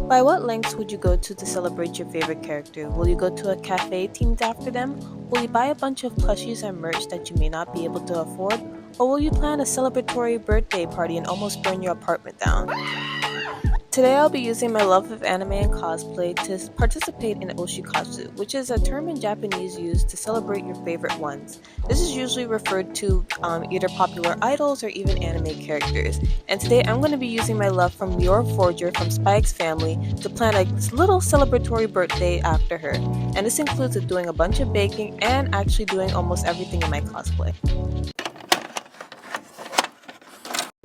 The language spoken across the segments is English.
By what lengths would you go to celebrate your favorite character? Will you go to a cafe themed after them? Will you buy a bunch of plushies and merch that you may not be able to afford? Or will you plan a celebratory birthday party and almost burn your apartment down? Today I'll be using my love of anime and cosplay to participate in oshikatsu, which is a term in Japanese used to celebrate your favorite ones. This is usually referred to either popular idols or even anime characters. And today I'm going to be using my love from Yor Forger from spyxfamily to plan a little celebratory birthday after her. And this includes doing a bunch of baking and actually doing almost everything in my cosplay.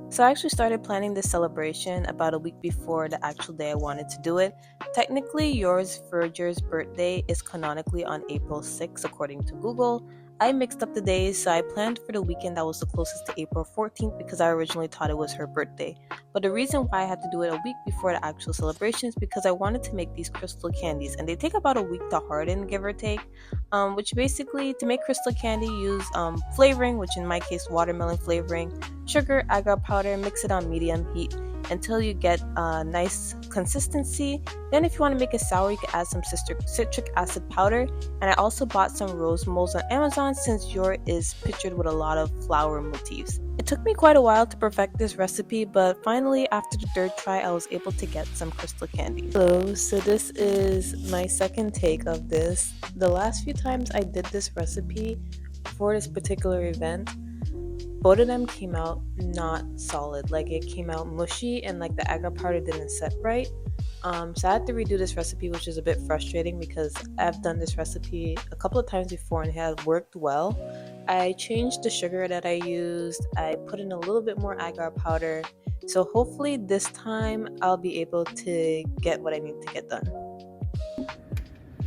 So I actually started planning this celebration about a week before the actual day I wanted to do it. Technically, Yor Forger's birthday is canonically on April 6th according to Google. I mixed up the days, so I planned for the weekend that was the closest to April 14th because I originally thought it was her birthday. But the reason why I had to do it a week before the actual celebration is because I wanted to make these crystal candies, and they take about a week to harden, give or take. Which basically, to make crystal candy, use flavoring, which in my case watermelon flavoring, sugar, agar powder, mix it on medium heat until you get a nice consistency. Then if you want to make it sour, you can add some citric acid powder. And I also bought some rose molds on Amazon since Yor is pictured with a lot of flower motifs. It took me quite a while to perfect this recipe, but finally after the third try I was able to get some crystal candies. Hello, so this is my second take of this. The last few times I did this recipe for this particular event, both of them came out not solid. Like it came out mushy and like the agar powder didn't set right. So I had to redo this recipe, which is a bit frustrating because I've done this recipe a couple of times before and it had worked well. I changed the sugar that I used. I put in a little bit more agar powder. So hopefully this time I'll be able to get what I need to get done.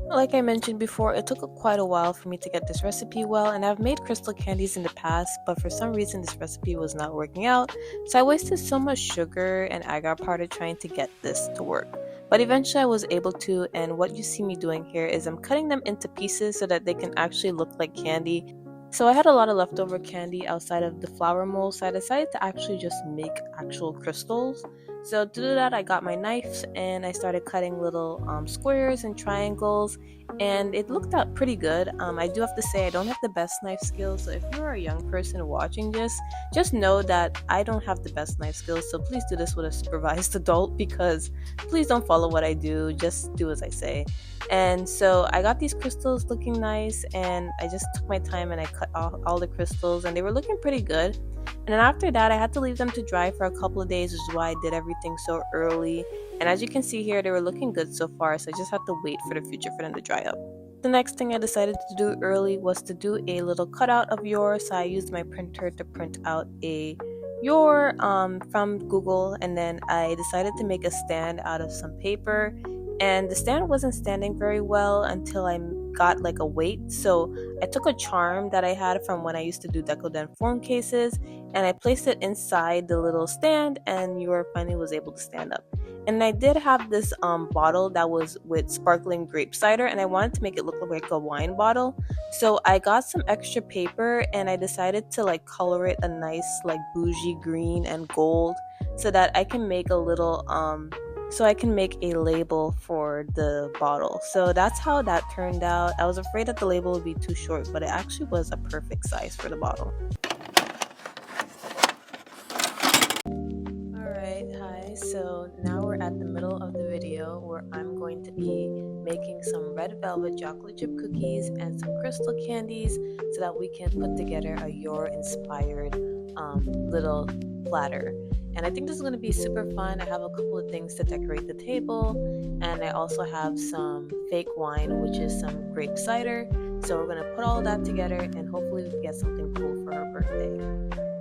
Like I mentioned before, it took quite a while for me to get this recipe well, and I've made crystal candies in the past, but for some reason this recipe was not working out, so I wasted so much sugar and agar powder trying to get this to work. But eventually I was able to, and what you see me doing here is I'm cutting them into pieces so that they can actually look like candy. So I had a lot of leftover candy outside of the flour mold, so I decided to actually just make actual crystals. So to do that, I got my knife and I started cutting little squares and triangles, and it looked out pretty good. I do have to say I don't have the best knife skills, so if you're a young person watching this, just know that I don't have the best knife skills, so please do this with a supervised adult because please don't follow what I do, just do as I say. And so I got these crystals looking nice, and I just took my time and I cut all the crystals, and they were looking pretty good. And then after that, I had to leave them to dry for a couple of days, which is why I did everything so early. And as you can see here, they were looking good so far, so I just had to wait for the future for them to dry up. The next thing I decided to do early was to do a little cutout of Yor, so I used my printer to print out a Yor from Google, and then I decided to make a stand out of some paper. And the stand wasn't standing very well until I got like a weight, so I took a charm that I had from when I used to do decodent form cases and I placed it inside the little stand, and Yor finally was able to stand up. And I did have this bottle that was with sparkling grape cider, and I wanted to make it look like a wine bottle, so I got some extra paper and I decided to like color it a nice like bougie green and gold so that I can make a little label for the bottle. So that's how that turned out. I was afraid that the label would be too short, but it actually was a perfect size for the bottle. Alright, hi. So now we're at the middle of the video where I'm going to be making some red velvet chocolate chip cookies and some crystal candies so that we can put together a Yor inspired little platter. And I think this is going to be super fun. I have a couple of things to decorate the table, and I also have some fake wine, which is some grape cider. So we're going to put all of that together and hopefully we can get something cool for her birthday.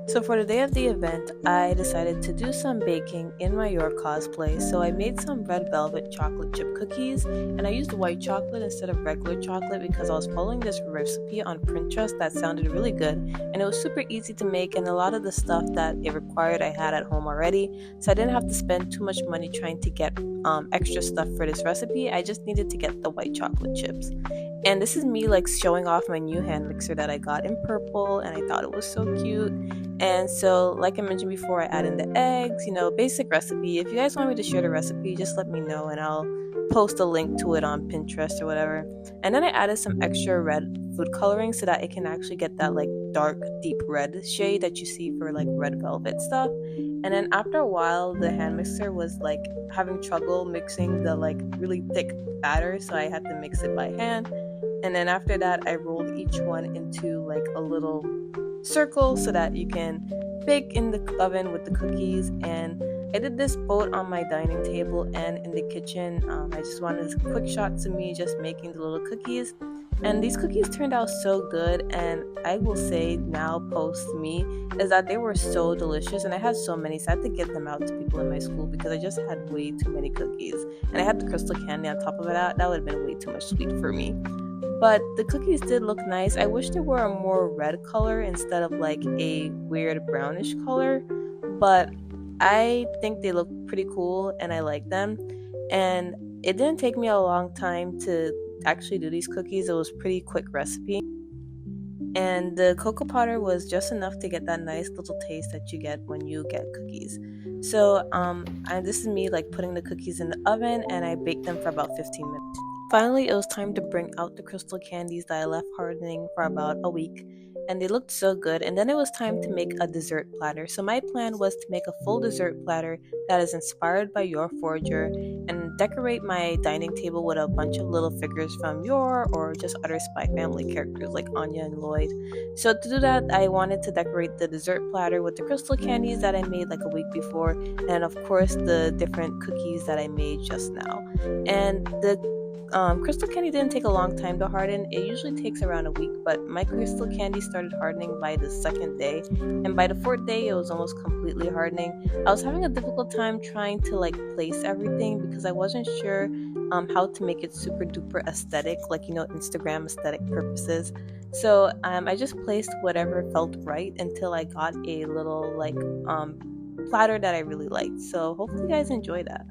So for the day of the event, I decided to do some baking in my Yor cosplay. So I made some red velvet chocolate chip cookies, and I used white chocolate instead of regular chocolate because I was following this recipe on Pinterest that sounded really good, and it was super easy to make, and a lot of the stuff that it required I had at home already, so I didn't have to spend too much money trying to get extra stuff for this recipe. I just needed to get the white chocolate chips. And this is me like showing off my new hand mixer that I got in purple, and I thought it was so cute. And so, like I mentioned before, I add in the eggs, basic recipe. If you guys want me to share the recipe, just let me know and I'll post a link to it on Pinterest or whatever. And then I added some extra red food coloring so that it can actually get that like dark, deep red shade that you see for like red velvet stuff. And then after a while, the hand mixer was like having trouble mixing the like really thick batter, so I had to mix it by hand. And then after that, I rolled each one into like a little circle so that you can bake in the oven with the cookies. And I did this both on my dining table and in the kitchen. I just wanted a quick shot to me just making the little cookies, and these cookies turned out so good. And I will say now, post me, is that they were so delicious, and I had so many, so I had to get them out to people in my school because I just had way too many cookies, and I had the crystal candy on top of it. That would have been way too much sweet for me. But the cookies did look nice. I wish they were a more red color instead of like a weird brownish color, but I think they look pretty cool and I like them. And it didn't take me a long time to actually do these cookies. It was pretty quick recipe. And the cocoa powder was just enough to get that nice little taste that you get when you get cookies. So this is me like putting the cookies in the oven, and I baked them for about 15 minutes. Finally, it was time to bring out the crystal candies that I left hardening for about a week, and they looked so good. And then it was time to make a dessert platter. So my plan was to make a full dessert platter that is inspired by Yor Forger and decorate my dining table with a bunch of little figures from Yor or just other Spy Family characters like Anya and Lloyd. So to do that, I wanted to decorate the dessert platter with the crystal candies that I made like a week before, and of course the different cookies that I made just now. And the crystal candy didn't take a long time to harden. It usually takes around a week, but my crystal candy started hardening by the second day, and by the fourth day, it was almost completely hardening. I was having a difficult time trying to like place everything because I wasn't sure how to make it super duper aesthetic, like Instagram aesthetic purposes. So I just placed whatever felt right until I got a little like platter that I really liked. So hopefully you guys enjoy that.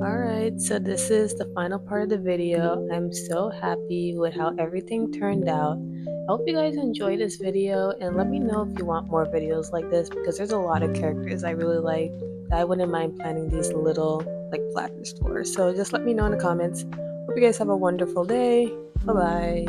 Alright, so this is the final part of the video. I'm so happy with how everything turned out. I hope you guys enjoyed this video, and let me know if you want more videos like this because there's a lot of characters I really like. I wouldn't mind planning these little like platters for. So just let me know in the comments. Hope you guys have a wonderful day. Bye bye.